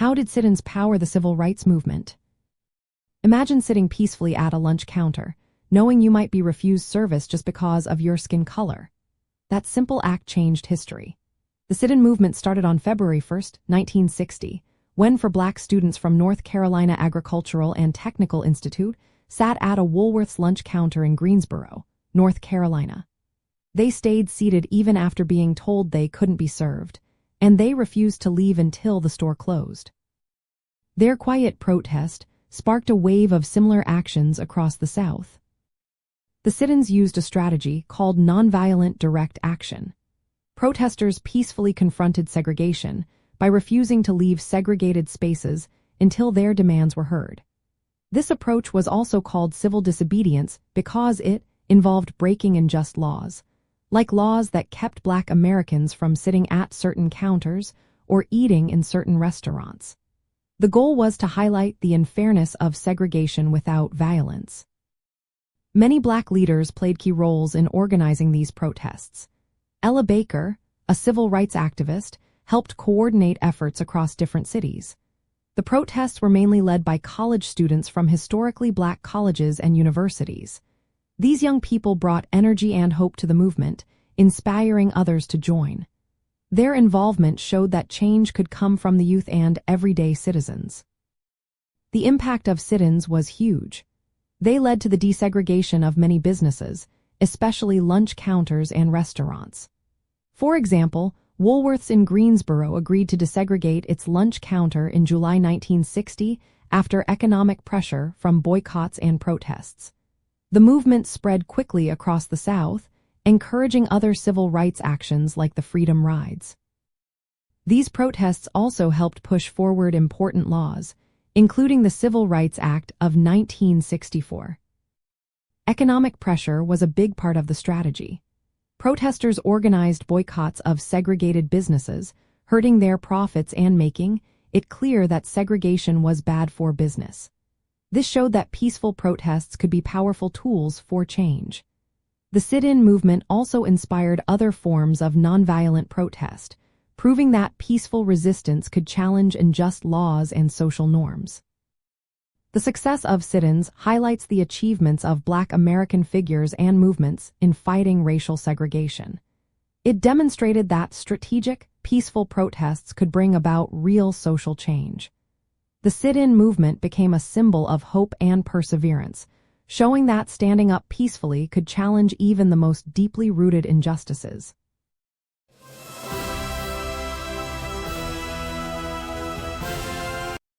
How did sit-ins power the civil rights movement? Imagine sitting peacefully at a lunch counter, knowing you might be refused service just because of your skin color. That simple act changed history. The sit-in movement started on February 1, 1960, when Black students from North Carolina Agricultural and Technical Institute sat at a Woolworth's lunch counter in Greensboro, North Carolina. They stayed seated even after being told they couldn't be served, and they refused to leave until the store closed. Their quiet protest sparked a wave of similar actions across the South. The sit-ins used a strategy called nonviolent direct action. Protesters peacefully confronted segregation by refusing to leave segregated spaces until their demands were heard. This approach was also called civil disobedience because it involved breaking unjust laws, like laws that kept Black Americans from sitting at certain counters or eating in certain restaurants. The goal was to highlight the unfairness of segregation without violence. Many Black leaders played key roles in organizing these protests. Ella Baker, a civil rights activist, helped coordinate efforts across different cities. The protests were mainly led by college students from historically Black colleges and universities. These young people brought energy and hope to the movement, inspiring others to join. Their involvement showed that change could come from the youth and everyday citizens. The impact of sit-ins was huge. They led to the desegregation of many businesses, especially lunch counters and restaurants. For example, Woolworth's in Greensboro agreed to desegregate its lunch counter in July 1960 after economic pressure from boycotts and protests. The movement spread quickly across the South, encouraging other civil rights actions like the Freedom Rides. These protests also helped push forward important laws, including the Civil Rights Act of 1964. Economic pressure was a big part of the strategy. Protesters organized boycotts of segregated businesses, hurting their profits and making it clear that segregation was bad for business. This showed that peaceful protests could be powerful tools for change. The sit-in movement also inspired other forms of nonviolent protest, proving that peaceful resistance could challenge unjust laws and social norms. The success of sit-ins highlights the achievements of Black American figures and movements in fighting racial segregation. It demonstrated that strategic, peaceful protests could bring about real social change. The sit-in movement became a symbol of hope and perseverance, showing that standing up peacefully could challenge even the most deeply rooted injustices.